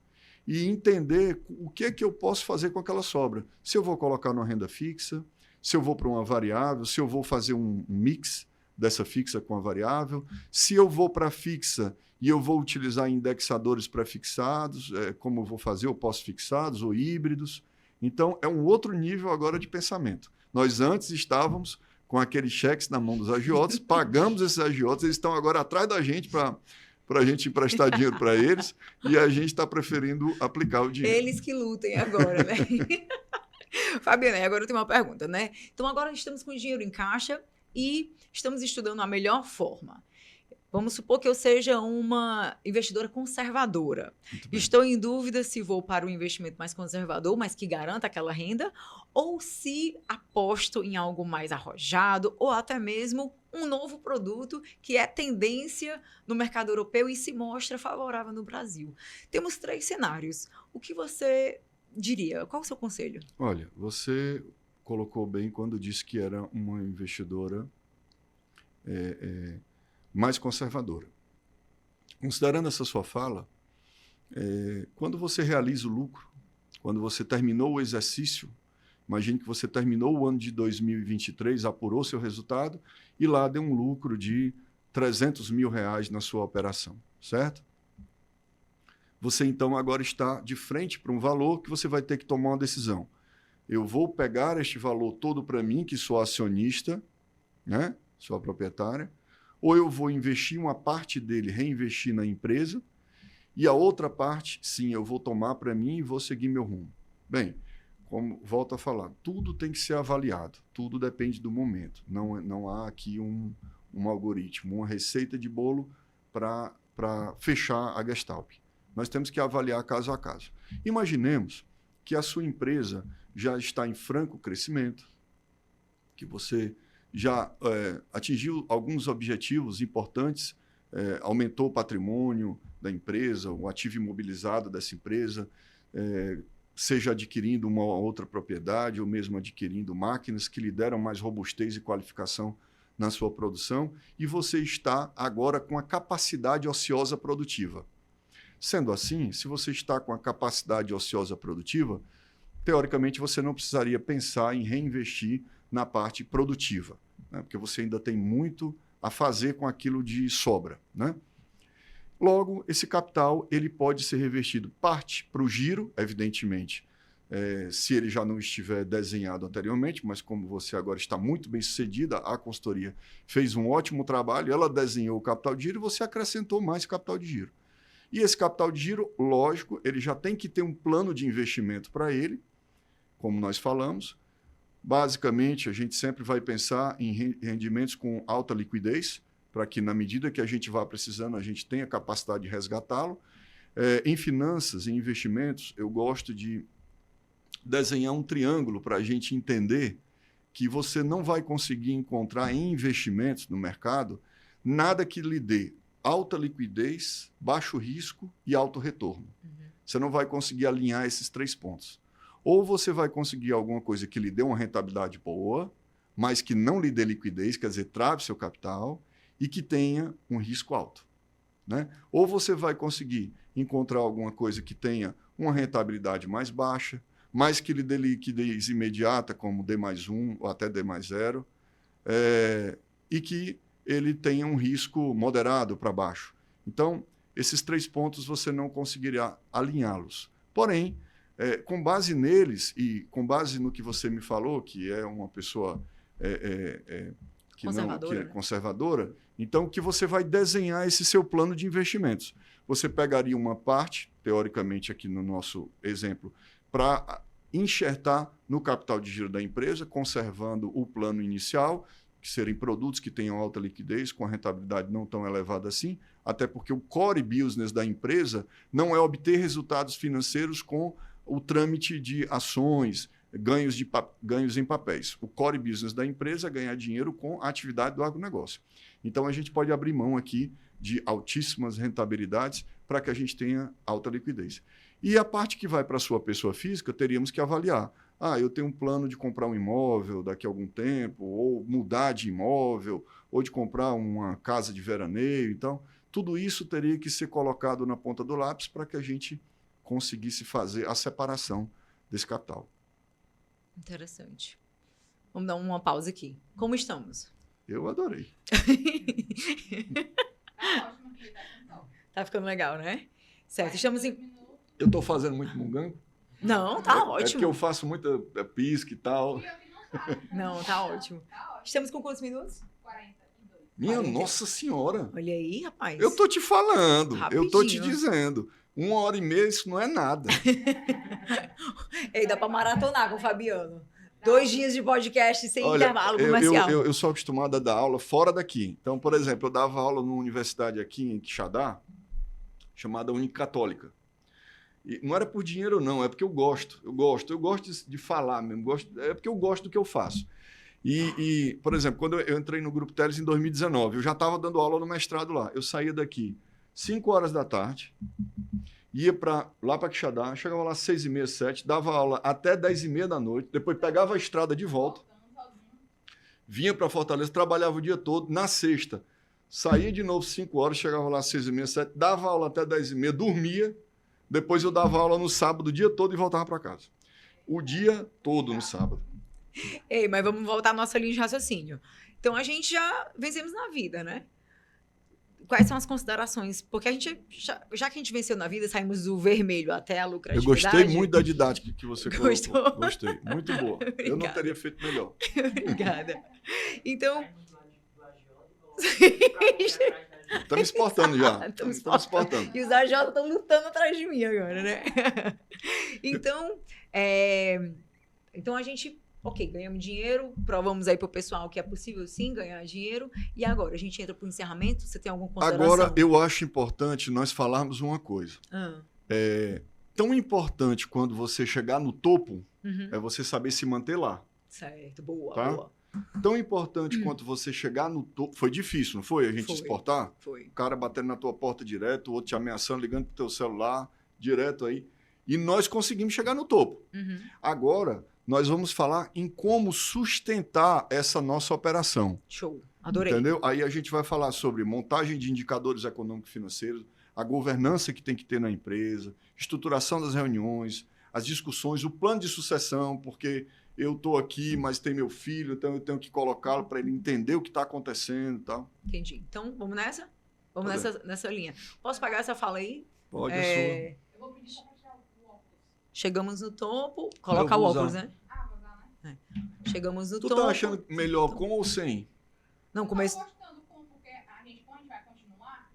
e entender o que é que eu posso fazer com aquela sobra. Se eu vou colocar numa renda fixa, se eu vou para uma variável, se eu vou fazer um mix dessa fixa com a variável, se eu vou para a fixa e eu vou utilizar indexadores pré-fixados, como eu vou fazer, ou pós-fixados, ou híbridos. Então, é um outro nível agora de pensamento. Nós antes estávamos com aqueles cheques na mão dos agiotas, pagamos esses agiotas, eles estão agora atrás da gente para a gente emprestar dinheiro para eles, e a gente está preferindo aplicar o dinheiro. Eles que lutem agora, né? Fabiana, agora eu tenho uma pergunta, né? Então, agora estamos com o dinheiro em caixa e estamos estudando a melhor forma. Vamos supor que eu seja uma investidora conservadora. Estou em dúvida se vou para um investimento mais conservador, mas que garanta aquela renda, ou se aposto em algo mais arrojado, ou até mesmo um novo produto que é tendência no mercado europeu e se mostra favorável no Brasil. Temos 3 cenários. O que você diria? Qual o seu conselho? Olha, você colocou bem quando disse que era uma investidora mais conservadora. Considerando essa sua fala, quando você realiza o lucro, quando você terminou o exercício, imagine que você terminou o ano de 2023, apurou seu resultado e lá deu um lucro de R$300 mil na sua operação, certo? Você então agora está de frente para um valor que você vai ter que tomar uma decisão. Eu vou pegar este valor todo para mim, que sou acionista, né? Sou a proprietária, ou eu vou investir uma parte dele, reinvestir na empresa, e a outra parte, sim, eu vou tomar para mim e vou seguir meu rumo. Bem, como volto a falar, tudo tem que ser avaliado, tudo depende do momento. Não há aqui um algoritmo, uma receita de bolo para fechar a Gestalt. Nós temos que avaliar caso a caso. Imaginemos que a sua empresa já está em franco crescimento, que você já atingiu alguns objetivos importantes, aumentou o patrimônio da empresa, o ativo imobilizado dessa empresa, seja adquirindo uma ou outra propriedade ou mesmo adquirindo máquinas que lhe deram mais robustez e qualificação na sua produção, e você está agora com a capacidade ociosa produtiva. Sendo assim, se você está com a capacidade ociosa produtiva, teoricamente você não precisaria pensar em reinvestir na parte produtiva, né? Porque você ainda tem muito a fazer com aquilo de sobra, né? Logo, esse capital ele pode ser revestido parte para o giro, evidentemente, se ele já não estiver desenhado anteriormente, mas como você agora está muito bem sucedida, a consultoria fez um ótimo trabalho, ela desenhou o capital de giro e você acrescentou mais capital de giro. E esse capital de giro, lógico, ele já tem que ter um plano de investimento para ele, como nós falamos. Basicamente, a gente sempre vai pensar em rendimentos com alta liquidez, para que, na medida que a gente vá precisando, a gente tenha capacidade de resgatá-lo. Em finanças, em investimentos, eu gosto de desenhar um triângulo para a gente entender que você não vai conseguir encontrar em investimentos no mercado nada que lhe dê alta liquidez, baixo risco e alto retorno. Você não vai conseguir alinhar esses 3 pontos. Ou você vai conseguir alguma coisa que lhe dê uma rentabilidade boa, mas que não lhe dê liquidez, quer dizer, trave seu capital, e que tenha um risco alto, né? Ou você vai conseguir encontrar alguma coisa que tenha uma rentabilidade mais baixa, mas que lhe dê liquidez imediata, como D+1 ou até D+0, e que ele tenha um risco moderado para baixo. Então, esses 3 pontos você não conseguirá alinhá-los. Porém, com base neles e com base no que você me falou, que é uma pessoa que é conservadora, então que você vai desenhar esse seu plano de investimentos. Você pegaria uma parte, teoricamente aqui no nosso exemplo, para enxertar no capital de giro da empresa, conservando o plano inicial, que serem produtos que tenham alta liquidez, com a rentabilidade não tão elevada assim, até porque o core business da empresa não é obter resultados financeiros com o trâmite de ações, ganhos em papéis. O core business da empresa é ganhar dinheiro com a atividade do agronegócio. Então, a gente pode abrir mão aqui de altíssimas rentabilidades para que a gente tenha alta liquidez. E a parte que vai para a sua pessoa física, teríamos que avaliar. eu tenho um plano de comprar um imóvel daqui a algum tempo, ou mudar de imóvel, ou de comprar uma casa de veraneio. Então, tudo isso teria que ser colocado na ponta do lápis para que a gente conseguisse fazer a separação desse capital. Interessante. Vamos dar uma pausa aqui. Como estamos? Eu adorei. Tá ficando legal, né? Certo, estamos em... Eu estou fazendo muito mungango? Não, tá É ótimo. porque eu faço muita pisca e tal. Não, tá ótimo. Estamos com quantos minutos? 42. Minha 40. Nossa Senhora! Olha aí, rapaz. Eu tô te falando, eu tô te Rapidinho. dizendo. 1h30, isso não é nada. Ei, dá pra maratonar com o Fabiano. 2 dias de podcast sem Olha, intervalo comercial. eu sou acostumado a dar aula fora daqui. Então, por exemplo, eu dava aula numa universidade aqui em Quixadá, chamada Unicatólica. E não era por dinheiro, não, é porque eu gosto. Eu gosto de falar mesmo. É porque eu gosto do que eu faço. E, por exemplo, quando eu entrei no Grupo Teles em 2019, eu já estava dando aula no mestrado lá. Eu saía daqui 5 horas da tarde, ia lá para Quixadá, chegava lá às 6h30, 7h, dava aula até 10h30 da noite, depois pegava a estrada de volta, vinha para Fortaleza, trabalhava o dia todo. Na sexta, saía de novo 5 horas, chegava lá às 6h30, 7h, dava aula até 10h30, dormia. Depois eu dava aula no sábado o dia todo e voltava para casa. O dia todo no sábado. Ei, mas vamos voltar à nossa linha de raciocínio. Então, a gente já vencemos na vida, né? Quais são as considerações? Porque a gente, já que a gente venceu na vida, saímos do vermelho até a Eu lucratividade. gostei muito da didática que você Gostou? colocou. Gostei. Muito boa. Eu não Obrigada. teria feito melhor. Obrigada. Então, Estamos exportando já. Estamos Estamos exportando. e os AJ estão lutando atrás de mim agora, né? Então a gente, ok, ganhamos dinheiro, provamos aí pro pessoal que é possível sim ganhar dinheiro. E agora, a gente entra pro encerramento? Você tem alguma consideração? Agora, eu acho importante nós falarmos uma coisa. Ah, Tão importante quando você chegar no topo, uhum. é você saber se manter lá. Certo, boa, Tá? boa. Tão importante quanto você chegar no topo. Foi difícil, não foi? A gente Foi. exportar? Foi. O cara batendo na tua porta direto, o outro te ameaçando, ligando pro teu celular, direto aí. E nós conseguimos chegar no topo. Uhum. Agora, nós vamos falar em como sustentar essa nossa operação. Show. Adorei. Entendeu? Aí a gente vai falar sobre montagem de indicadores econômico-financeiros, a governança que tem que ter na empresa, estruturação das reuniões, as discussões, o plano de sucessão, porque eu estou aqui, mas tem meu filho, então eu tenho que colocá-lo para ele entender o que está acontecendo e tal. Entendi. Então, vamos nessa? Vamos Tá nessa linha. Posso pagar essa fala aí? Pode, É, Eu vou pedir só pra tirar o óculos. Chegamos no topo. Coloca Eu o vou óculos, usar. né? Vou usar, né? Chegamos no Tu topo. tá achando melhor com ou sem? Não, Eu começo. tô gostando porque a gente, quando a gente vai continuar,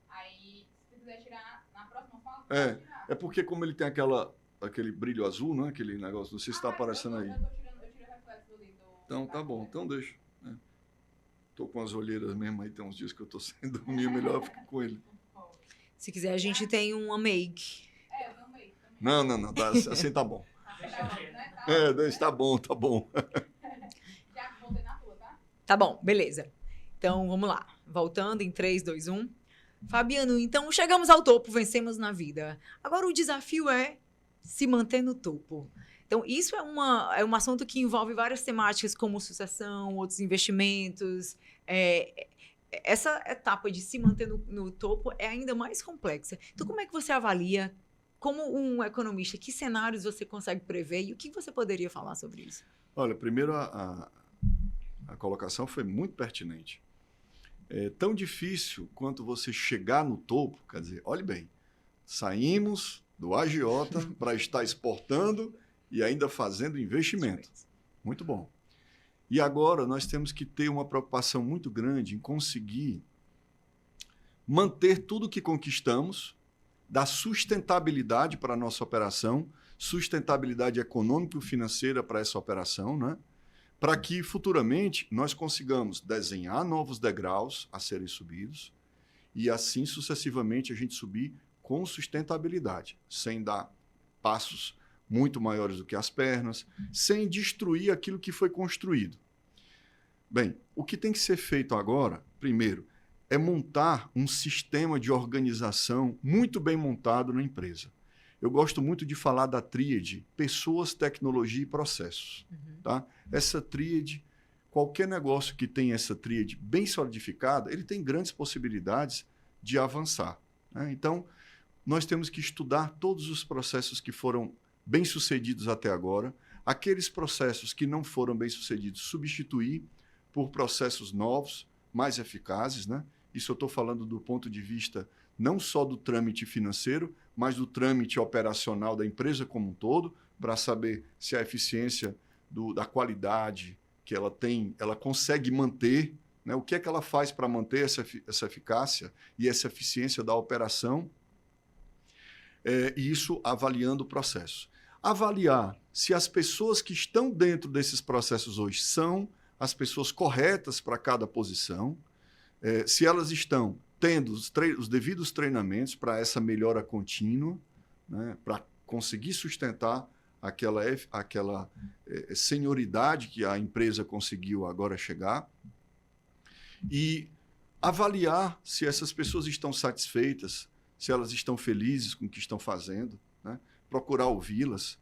aí, se quiser tirar na próxima fala, É. pode tirar. É porque como ele tem aquele brilho azul, né? Aquele negócio, não sei se está aparecendo aí. Eu tirei o reflexo ali do... Então tá bom, então deixa. Tô com as olheiras mesmo aí, tem uns dias que eu tô sem dormir, melhor eu ficar com ele. Se quiser, a gente tem uma make. Eu também. Não, tá, assim tá bom. Tá bom, tá bom. Já voltei na tua, tá? Tá bom, beleza. Então, vamos lá. Voltando em 3, 2, 1. Fabiano, então chegamos ao topo, vencemos na vida. Agora o desafio é se manter no topo. Então, isso é um assunto que envolve várias temáticas, como sucessão, outros investimentos. Essa etapa de se manter no topo é ainda mais complexa. Então, como é que você avalia, como um economista, que cenários você consegue prever e o que você poderia falar sobre isso? Olha, primeiro a colocação foi muito pertinente. É tão difícil quanto você chegar no topo, quer dizer, olhe bem, saímos do agiota para estar exportando e ainda fazendo investimento. Muito bom. E agora nós temos que ter uma preocupação muito grande em conseguir manter tudo que conquistamos, dar sustentabilidade para a nossa operação, sustentabilidade econômico-financeira para essa operação, né? Para que futuramente nós consigamos desenhar novos degraus a serem subidos e assim sucessivamente a gente subir com sustentabilidade, sem dar passos muito maiores do que as pernas, sem destruir aquilo que foi construído. Bem, o que tem que ser feito agora, primeiro, é montar um sistema de organização muito bem montado na empresa. eu gosto muito de falar da tríade pessoas, tecnologia e processos. Tá? Essa tríade, qualquer negócio que tenha essa tríade bem solidificada, ele tem grandes possibilidades de avançar. Né? Então, nós temos que estudar todos os processos que foram bem-sucedidos até agora, aqueles processos que não foram bem-sucedidos, substituir por processos novos, mais eficazes. Né? Isso eu estou falando do ponto de vista não só do trâmite financeiro, mas do trâmite operacional da empresa como um todo, para saber se a eficiência da qualidade que ela tem, ela consegue manter, né? O que é que ela faz para manter essa eficácia e essa eficiência da operação, e isso avaliando o processo. Avaliar se as pessoas que estão dentro desses processos hoje são as pessoas corretas para cada posição, se elas estão tendo os devidos treinamentos para essa melhora contínua, né, para conseguir sustentar aquela senioridade que a empresa conseguiu agora chegar, e avaliar se essas pessoas estão satisfeitas, se elas estão felizes com o que estão fazendo, né, procurar ouvi-las,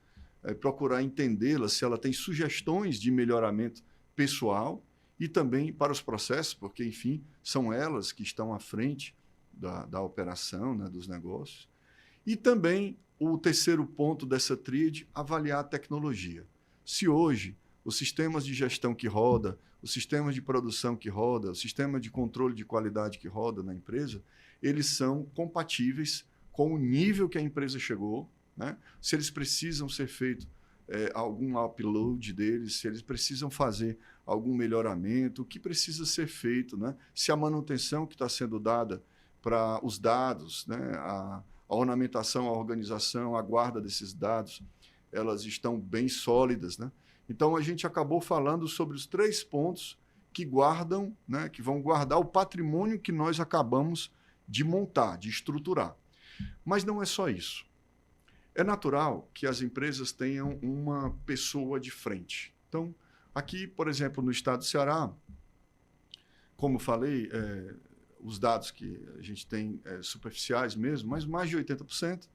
procurar entendê-las, se ela tem sugestões de melhoramento pessoal, e também para os processos, porque, enfim, são elas que estão à frente da operação, né, dos negócios. E também o terceiro ponto dessa tríade, avaliar a tecnologia. Se hoje os sistemas de gestão que roda, os sistemas de produção que roda, o sistema de controle de qualidade que roda na empresa, eles são compatíveis com o nível que a empresa chegou, né? Se eles precisam ser feito algum upload deles, se eles precisam fazer algum melhoramento, o que precisa ser feito, né? Se a manutenção que está sendo dada para os dados, né? A ornamentação, a organização, a guarda desses dados, elas estão bem sólidas, né? Então, a gente acabou falando sobre os 3 pontos que guardam, né? Que vão guardar o patrimônio que nós acabamos de montar, de estruturar. Mas não é só isso. É natural que as empresas tenham uma pessoa de frente. Então, aqui, por exemplo, no estado do Ceará, como falei, os dados que a gente tem superficiais mesmo, mas mais de 80%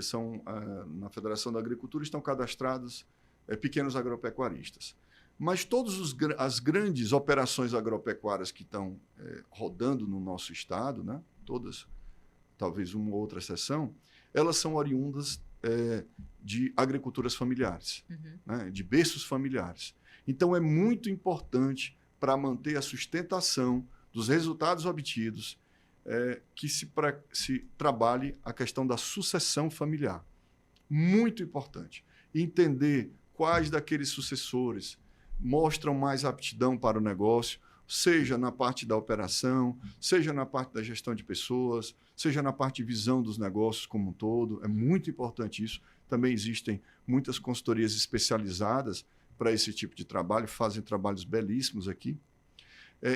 são, na Federação da Agricultura, estão cadastrados pequenos agropecuaristas. Mas todas as grandes operações agropecuárias que estão rodando no nosso estado, né, todas, talvez uma ou outra exceção, elas são oriundas de agriculturas familiares, né, de berços familiares. Então, é muito importante para manter a sustentação dos resultados obtidos que se trabalhe a questão da sucessão familiar. Muito importante. Entender quais daqueles sucessores mostram mais aptidão para o negócio, seja na parte da operação, seja na parte da gestão de pessoas, seja na parte de visão dos negócios como um todo. É muito importante isso. Também existem muitas consultorias especializadas para esse tipo de trabalho, fazem trabalhos belíssimos aqui.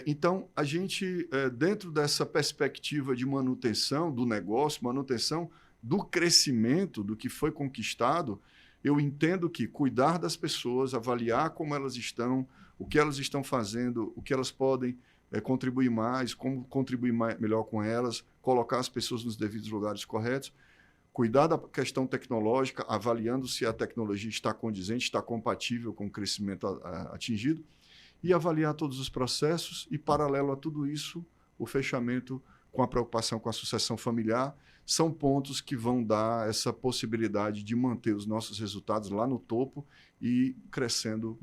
Então, a gente, dentro dessa perspectiva de manutenção do negócio, manutenção do crescimento, do que foi conquistado, eu entendo que cuidar das pessoas, avaliar como elas estão, o que elas estão fazendo, o que elas podem contribuir mais, como contribuir melhor com elas, colocar as pessoas nos devidos lugares corretos, cuidar da questão tecnológica, avaliando se a tecnologia está condizente, está compatível com o crescimento atingido, e avaliar todos os processos e, paralelo a tudo isso, o fechamento com a preocupação com a sucessão familiar, são pontos que vão dar essa possibilidade de manter os nossos resultados lá no topo e crescendo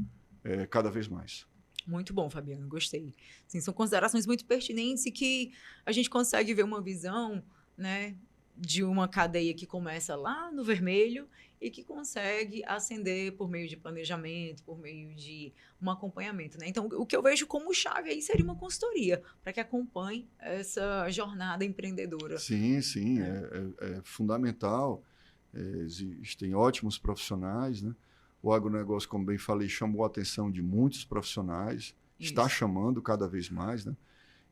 cada vez mais. Muito bom, Fabiano, gostei. Sim, são considerações muito pertinentes e que a gente consegue ver uma visão, né, de uma cadeia que começa lá no vermelho e que consegue ascender por meio de planejamento, por meio de um acompanhamento, né? Então, o que eu vejo como chave aí seria uma consultoria para que acompanhe essa jornada empreendedora. Sim, sim, é fundamental. Existem ótimos profissionais, né? O agronegócio, como bem falei, chamou a atenção de muitos profissionais, está chamando cada vez mais, né?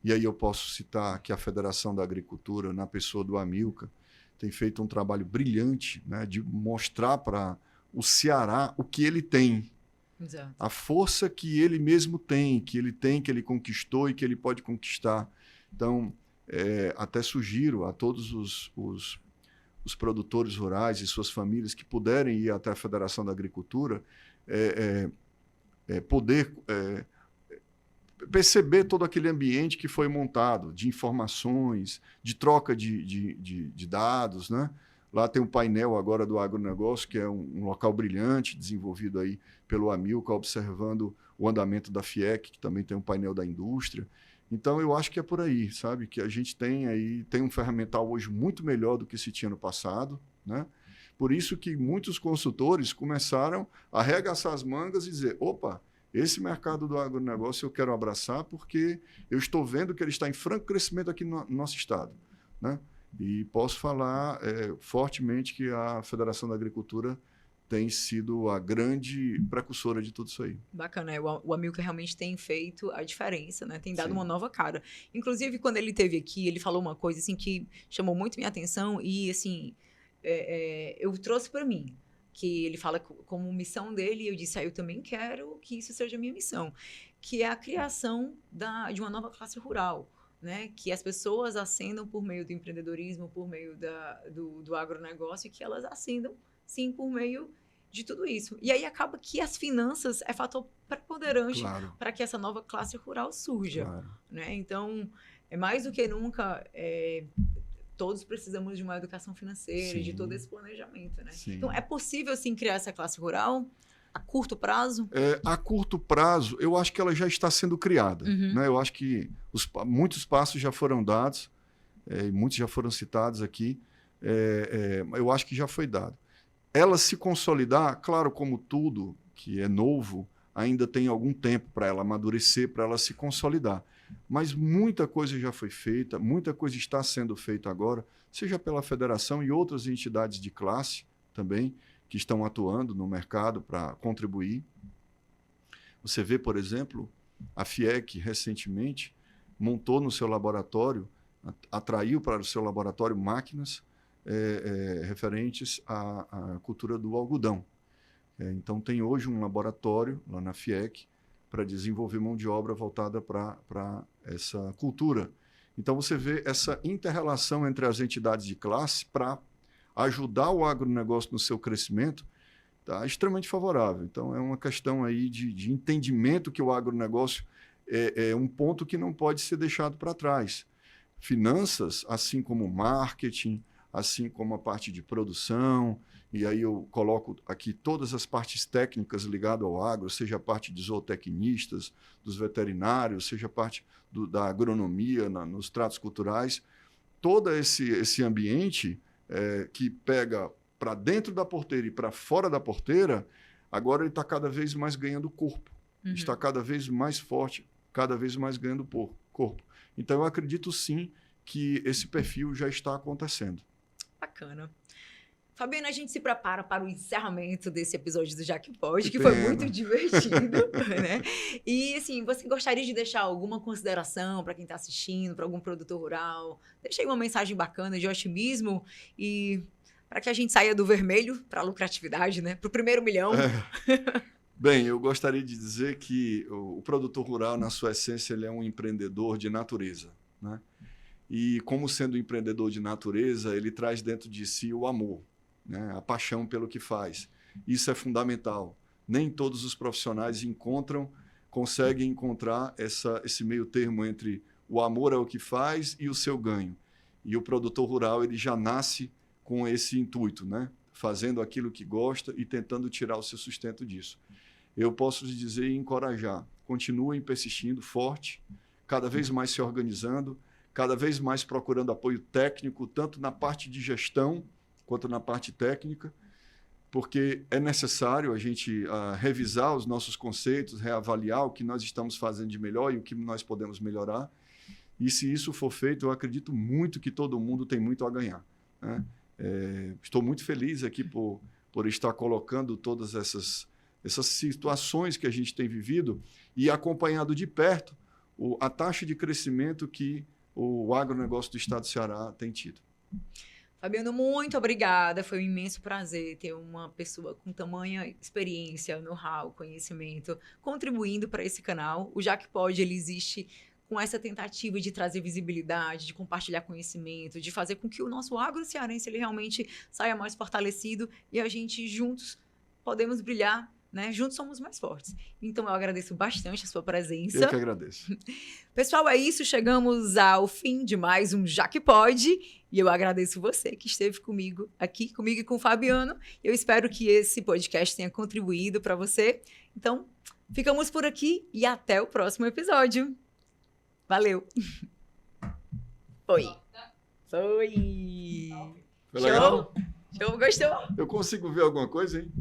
E aí eu posso citar que a Federação da Agricultura, na pessoa do Amilcar, tem feito um trabalho brilhante, né, de mostrar para o Ceará o que ele tem. Exato. A força que ele mesmo tem, que ele conquistou e que ele pode conquistar. Então, até sugiro a todos os produtores rurais e suas famílias que puderem ir até a Federação da Agricultura, poder perceber todo aquele ambiente que foi montado, de informações, de troca de dados, né? Lá tem um painel agora do agronegócio, que é um local brilhante, desenvolvido aí pelo Amilcar, observando o andamento da FIEC, que também tem um painel da indústria. Então, eu acho que é por aí, sabe? Que a gente tem um ferramental hoje muito melhor do que se tinha no passado, né? Por isso que muitos consultores começaram a arregaçar as mangas e dizer, opa, esse mercado do agronegócio eu quero abraçar porque eu estou vendo que ele está em franco crescimento aqui no nosso estado, né? E posso falar fortemente que a Federação da Agricultura tem sido a grande precursora de tudo isso aí. Bacana, o Amilcar realmente tem feito a diferença, né? Tem dado Sim. uma nova cara. Inclusive, quando ele esteve aqui, ele falou uma coisa assim que chamou muito minha atenção e, assim, eu trouxe para mim, que ele fala como missão dele, e eu disse, eu também quero que isso seja a minha missão, que é a criação de uma nova classe rural, né? Que as pessoas ascendam por meio do empreendedorismo, por meio do agronegócio, e que elas ascendam, sim, por meio de tudo isso. E aí acaba que as finanças é fator preponderante Claro, para que essa nova classe rural surja, claro. né? Então, mais do que nunca, todos precisamos de uma educação financeira e de Sim. todo esse planejamento, né? Sim. Então, é possível, sim, criar essa classe rural a curto prazo? A curto prazo, eu acho que ela já está sendo criada, Uhum. né? Eu acho que muitos passos já foram dados, e muitos já foram citados aqui. Eu acho que já foi dado. Ela se consolidar, claro, como tudo que é novo, ainda tem algum tempo para ela amadurecer, para ela se consolidar. Mas muita coisa já foi feita, muita coisa está sendo feita agora, seja pela federação e outras entidades de classe também, que estão atuando no mercado para contribuir. Você vê, por exemplo, a FIEC recentemente montou no seu laboratório, atraiu para o seu laboratório máquinas referentes à cultura do algodão. Então, tem hoje um laboratório lá na FIEC para desenvolver mão de obra voltada para essa cultura. Então, você vê essa inter-relação entre as entidades de classe para ajudar o agronegócio no seu crescimento, está extremamente favorável. Então, é uma questão aí de entendimento que o agronegócio é um ponto que não pode ser deixado para trás. Finanças, assim como marketing, assim como a parte de produção, e aí eu coloco aqui todas as partes técnicas ligadas ao agro, seja a parte de zootecnistas, dos veterinários, seja a parte da agronomia, nos tratos culturais, todo esse ambiente que pega para dentro da porteira e para fora da porteira, agora ele está cada vez mais ganhando corpo, está cada vez mais forte, cada vez mais ganhando corpo. Então, eu acredito sim que esse perfil já está acontecendo. Bacana. Fabiana, a gente se prepara para o encerramento desse episódio do Já Que Pode, que pena. foi muito divertido, né? E, assim, você gostaria de deixar alguma consideração para quem está assistindo, para algum produtor rural? Deixa aí uma mensagem bacana de otimismo e para que a gente saia do vermelho para a lucratividade, né? Para o primeiro milhão. Bem, eu gostaria de dizer que o produtor rural, na sua essência, ele é um empreendedor de natureza, né? E como sendo um empreendedor de natureza, ele traz dentro de si o amor, né? A paixão pelo que faz. Isso é fundamental. Nem todos os profissionais conseguem encontrar esse meio termo entre o amor ao que faz e o seu ganho. E o produtor rural ele já nasce com esse intuito, né? Fazendo aquilo que gosta e tentando tirar o seu sustento disso. Eu posso lhe dizer e encorajar, continuem persistindo forte, cada vez mais se organizando, cada vez mais procurando apoio técnico, tanto na parte de gestão quanto na parte técnica, porque é necessário a gente revisar os nossos conceitos, reavaliar o que nós estamos fazendo de melhor e o que nós podemos melhorar. E se isso for feito, eu acredito muito que todo mundo tem muito a ganhar, né? Estou muito feliz aqui por estar colocando todas essas situações que a gente tem vivido e acompanhado de perto a taxa de crescimento que o agronegócio do estado do Ceará tem tido. Fabiano, muito obrigada. Foi um imenso prazer ter uma pessoa com tamanha experiência, know-how, conhecimento, contribuindo para esse canal. O Já Que Pode, ele existe com essa tentativa de trazer visibilidade, de compartilhar conhecimento, de fazer com que o nosso agro cearense ele realmente saia mais fortalecido e a gente juntos podemos brilhar, né? Juntos somos mais fortes. Então, eu agradeço bastante a sua presença. Eu que agradeço. Pessoal, é isso. Chegamos ao fim de mais um Já Que Pode. E eu agradeço você que esteve comigo aqui, comigo e com o Fabiano. Eu espero que esse podcast tenha contribuído para você. Então, ficamos por aqui e até o próximo episódio. Valeu. Foi. Foi. Foi legal? Show? Show, gostou? Eu consigo ver alguma coisa, hein?